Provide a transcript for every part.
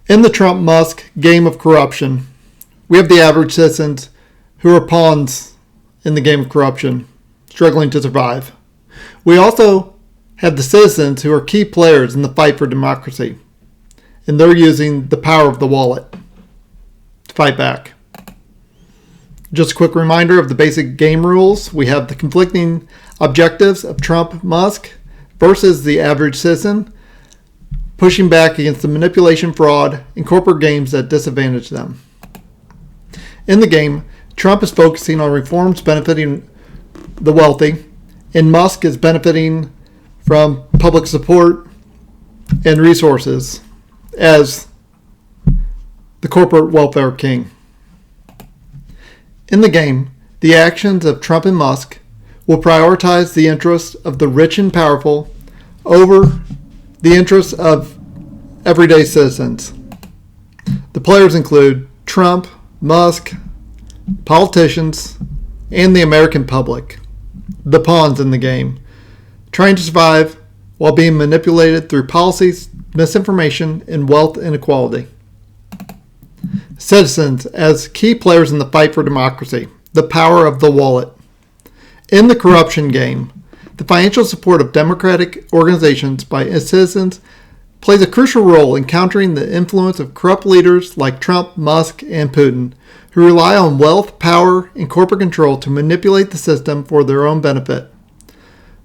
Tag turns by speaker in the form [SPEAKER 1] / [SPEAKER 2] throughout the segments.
[SPEAKER 1] In the Trump-Musk game of corruption, we have the average citizens who are pawns in the game of corruption, struggling to survive. We also have the citizens who are key players in the fight for democracy, and they're using the power of the wallet to fight back. Just a quick reminder of the basic game rules. We have the conflicting objectives of Trump-Musk versus the average citizen, pushing back against the manipulation, fraud, and corporate games that disadvantage them. In the game, Trump is focusing on reforms benefiting the wealthy, and Musk is benefiting from public support and resources as the corporate welfare king. In the game, the actions of Trump and Musk will prioritize the interests of the rich and powerful over the interests of everyday citizens. The players include Trump, Musk, politicians, and the American public, the pawns in the game, trying to survive while being manipulated through policies, misinformation, and wealth inequality. Citizens as key players in the fight for democracy, the power of the wallet. In the corruption game, the financial support of democratic organizations by citizens plays a crucial role in countering the influence of corrupt leaders like Trump, Musk, and Putin, who rely on wealth, power, and corporate control to manipulate the system for their own benefit.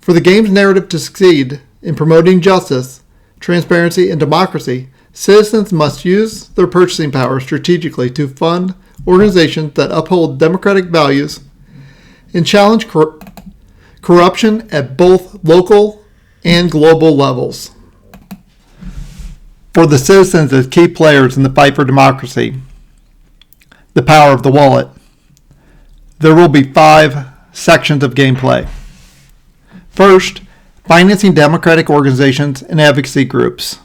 [SPEAKER 1] For the game's narrative to succeed in promoting justice, transparency, and democracy, citizens must use their purchasing power strategically to fund organizations that uphold democratic values and challenge corruption at both local and global levels. For the citizens as key players in the fight for democracy, the power of the wallet, there will be 5 sections of gameplay. First, financing democratic organizations and advocacy groups.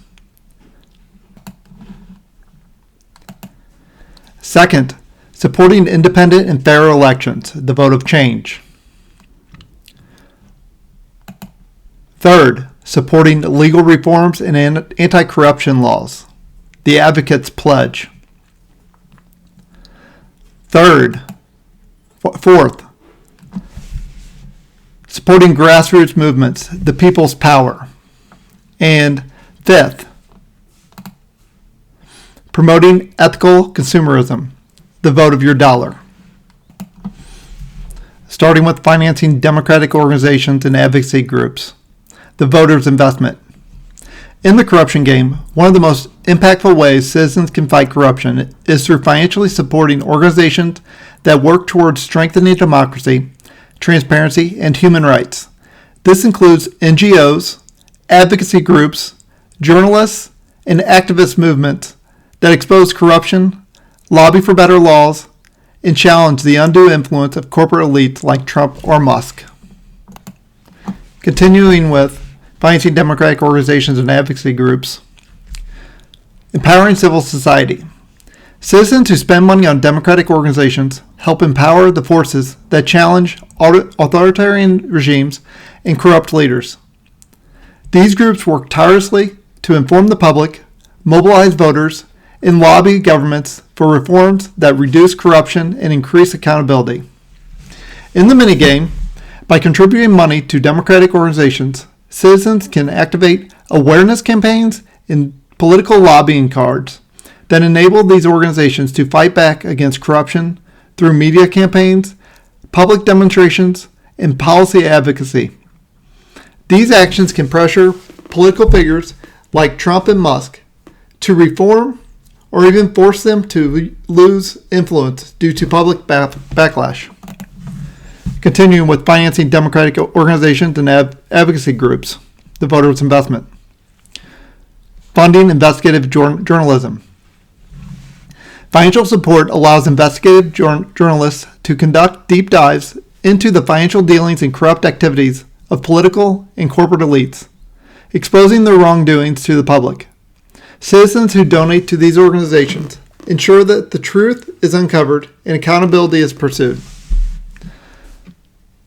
[SPEAKER 1] Second, supporting independent and fair elections, the vote of change. Third, supporting legal reforms and anti-corruption laws, the Advocates Pledge. Fourth, supporting grassroots movements, the people's power. And fifth, promoting ethical consumerism, the vote of your dollar. Starting with financing democratic organizations and advocacy groups, the voter's investment. In the corruption game, one of the most impactful ways citizens can fight corruption is through financially supporting organizations that work towards strengthening democracy, transparency, and human rights. This includes NGOs, advocacy groups, journalists, and activist movements that expose corruption, lobby for better laws, and challenge the undue influence of corporate elites like Trump or Musk. Continuing with financing democratic organizations and advocacy groups. Empowering civil society. Citizens who spend money on democratic organizations help empower the forces that challenge authoritarian regimes and corrupt leaders. These groups work tirelessly to inform the public, mobilize voters, and lobby governments for reforms that reduce corruption and increase accountability. In the minigame, by contributing money to democratic organizations, citizens can activate awareness campaigns and political lobbying cards that enable these organizations to fight back against corruption through media campaigns, public demonstrations, and policy advocacy. These actions can pressure political figures like Trump and Musk to reform or even force them to lose influence due to public backlash. Continuing with financing democratic organizations and advocacy groups, the voter's investment. Funding investigative journalism. Financial support allows investigative journalists to conduct deep dives into the financial dealings and corrupt activities of political and corporate elites, exposing their wrongdoings to the public. Citizens who donate to these organizations ensure that the truth is uncovered and accountability is pursued.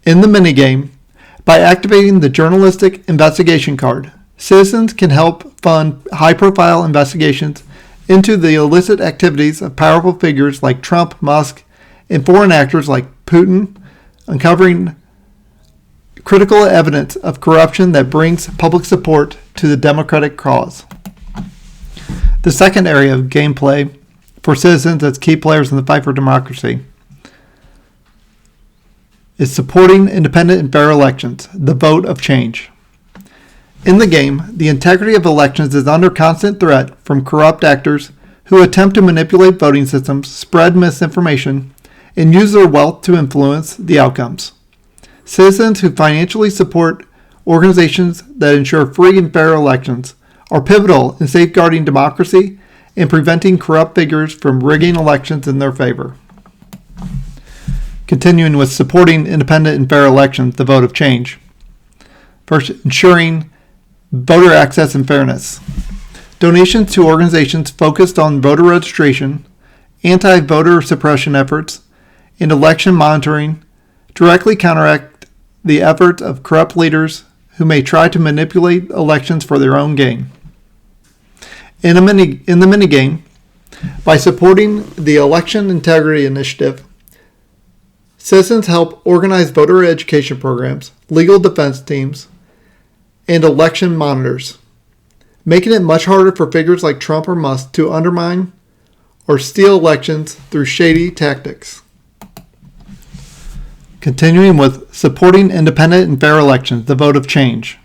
[SPEAKER 1] In the minigame, by activating the journalistic investigation card, citizens can help fund high-profile investigations into the illicit activities of powerful figures like Trump, Musk, and foreign actors like Putin, uncovering critical evidence of corruption that brings public support to the democratic cause. The second area of gameplay for citizens as key players in the fight for democracy is supporting independent and fair elections, the vote of change. In the game, the integrity of elections is under constant threat from corrupt actors who attempt to manipulate voting systems, spread misinformation, and use their wealth to influence the outcomes. Citizens who financially support organizations that ensure free and fair elections are pivotal in safeguarding democracy and preventing corrupt figures from rigging elections in their favor. Continuing with supporting independent and fair elections, the vote of change. First, ensuring voter access and fairness. Donations to organizations focused on voter registration, anti-voter suppression efforts, and election monitoring directly counteract the efforts of corrupt leaders who may try to manipulate elections for their own gain. In the minigame, by supporting the Election Integrity Initiative, citizens help organize voter education programs, legal defense teams, and election monitors, making it much harder for figures like Trump or Musk to undermine or steal elections through shady tactics. Continuing with supporting independent and fair elections, the vote of change.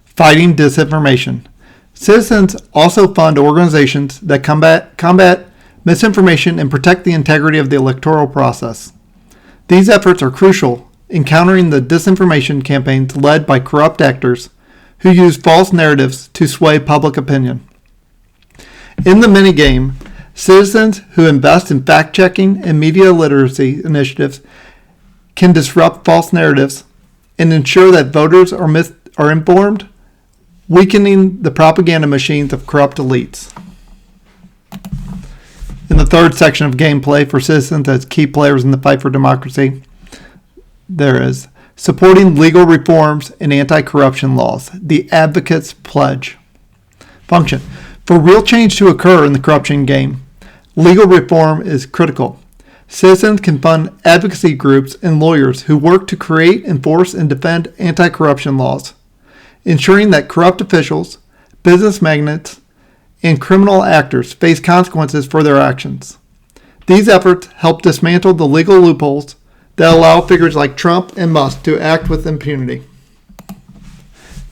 [SPEAKER 1] Fighting disinformation. Citizens also fund organizations that combat misinformation and protect the integrity of the electoral process. These efforts are crucial in countering the disinformation campaigns led by corrupt actors who use false narratives to sway public opinion. In the minigame, citizens who invest in fact-checking and media literacy initiatives can disrupt false narratives and ensure that voters are informed, weakening the propaganda machines of corrupt elites. In the third section of gameplay for citizens as key players in the fight for democracy, there is supporting legal reforms and anti-corruption laws, the Advocate's Pledge. Function. For real change to occur in the corruption game, legal reform is critical. Citizens can fund advocacy groups and lawyers who work to create, enforce, and defend anti-corruption laws, ensuring that corrupt officials, business magnates, and criminal actors face consequences for their actions. These efforts help dismantle the legal loopholes that allow figures like Trump and Musk to act with impunity.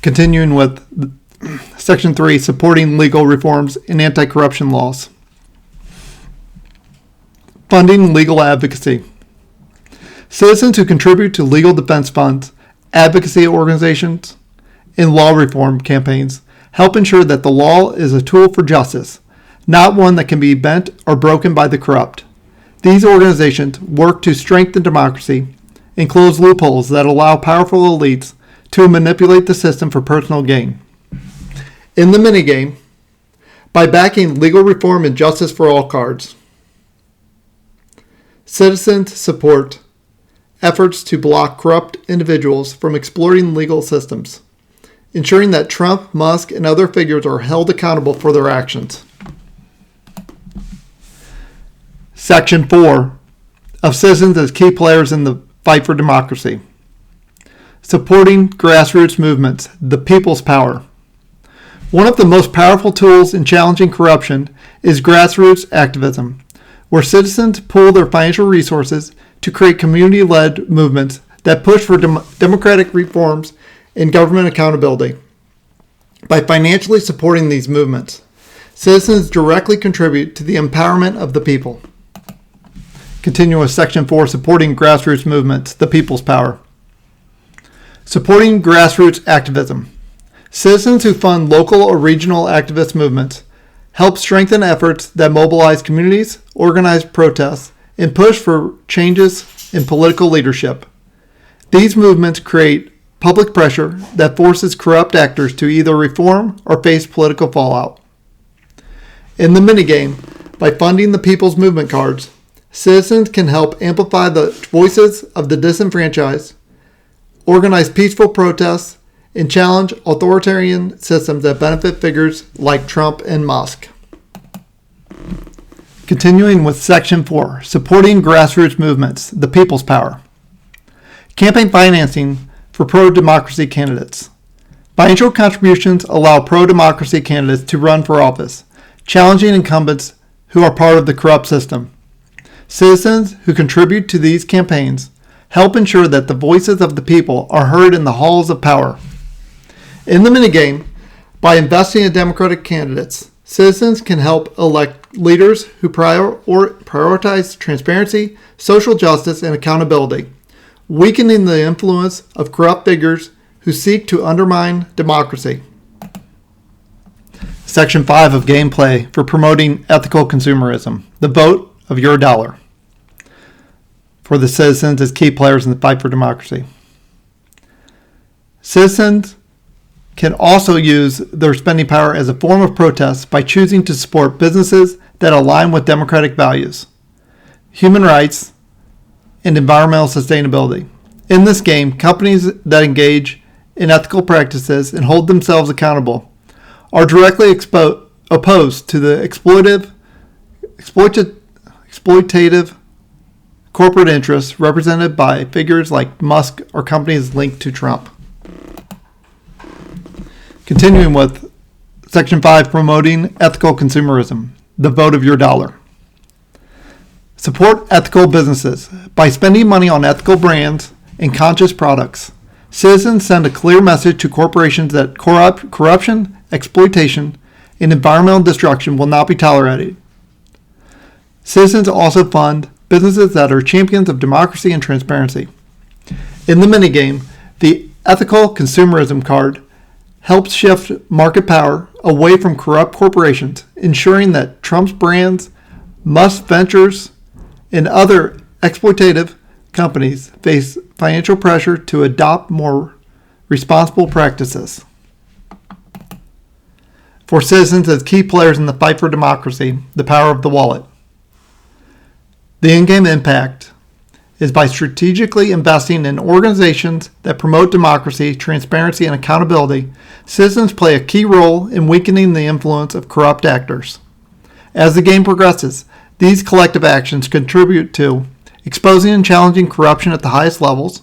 [SPEAKER 1] Continuing with Section 3, supporting legal reforms and anti-corruption laws. Funding legal advocacy. Citizens who contribute to legal defense funds, advocacy organizations, and law reform campaigns help ensure that the law is a tool for justice, not one that can be bent or broken by the corrupt. These organizations work to strengthen democracy and close loopholes that allow powerful elites to manipulate the system for personal gain. In the minigame, by backing legal reform and justice for all cards, citizens support efforts to block corrupt individuals from exploiting legal systems, ensuring that Trump, Musk, and other figures are held accountable for their actions. Section 4 of citizens as key players in the fight for democracy. Supporting grassroots movements, the people's power. One of the most powerful tools in challenging corruption is grassroots activism, where citizens pool their financial resources to create community-led movements that push for democratic reforms and government accountability. By financially supporting these movements, citizens directly contribute to the empowerment of the people. Continue with Section 4, supporting grassroots movements, the people's power. Supporting grassroots activism. Citizens who fund local or regional activist movements help strengthen efforts that mobilize communities, organize protests, and push for changes in political leadership. These movements create public pressure that forces corrupt actors to either reform or face political fallout. In the minigame, by funding the People's Movement cards, citizens can help amplify the voices of the disenfranchised, organize peaceful protests, and challenge authoritarian systems that benefit figures like Trump and Musk. Continuing with Section 4, Supporting Grassroots Movements, the People's Power. Campaign financing for pro-democracy candidates. Financial contributions allow pro-democracy candidates to run for office, challenging incumbents who are part of the corrupt system. Citizens who contribute to these campaigns help ensure that the voices of the people are heard in the halls of power. In the minigame, by investing in Democratic candidates, citizens can help elect leaders who prioritize transparency, social justice, and accountability, weakening the influence of corrupt figures who seek to undermine democracy. Section 5 of Gameplay for Promoting Ethical Consumerism, the vote of your dollar, for the citizens as key players in the fight for democracy. Citizens can also use their spending power as a form of protest by choosing to support businesses that align with democratic values, human rights, and environmental sustainability. In this game, companies that engage in ethical practices and hold themselves accountable are directly opposed to the exploitative corporate interests represented by figures like MUSK or companies linked to Trump. Continuing with Section 5, Promoting Ethical Consumerism, the vote of your dollar. Support ethical businesses. By spending money on ethical brands and conscious products, citizens send a clear message to corporations that corruption, exploitation, and environmental destruction will not be tolerated. Citizens also fund businesses that are champions of democracy and transparency. In the minigame, the Ethical Consumerism card helps shift market power away from corrupt corporations, ensuring that Trump's brands, MUSK Ventures, and other exploitative companies face financial pressure to adopt more responsible practices. For citizens as key players in the fight for democracy, the power of the wallet. The in-game impact is by strategically investing in organizations that promote democracy, transparency, and accountability. Citizens play a key role in weakening the influence of corrupt actors. As the game progresses, these collective actions contribute to exposing and challenging corruption at the highest levels,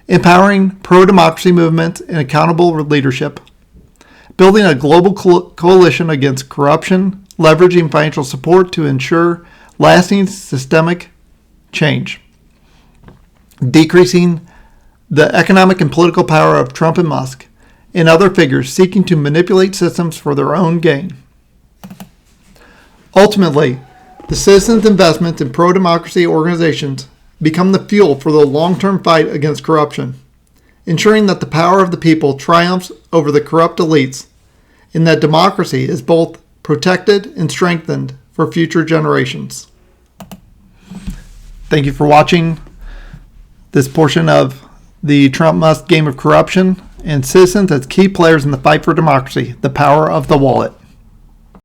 [SPEAKER 1] empowering pro-democracy movements and accountable leadership, building a global coalition against corruption, leveraging financial support to ensure lasting systemic change, decreasing the economic and political power of Trump and Musk and other figures seeking to manipulate systems for their own gain. Ultimately, the citizens' investments in pro-democracy organizations become the fuel for the long-term fight against corruption, ensuring that the power of the people triumphs over the corrupt elites and that democracy is both protected and strengthened for future generations. Thank you for watching this portion of the Trump-Musk game of corruption and citizens as key players in the fight for democracy, the power of the wallet.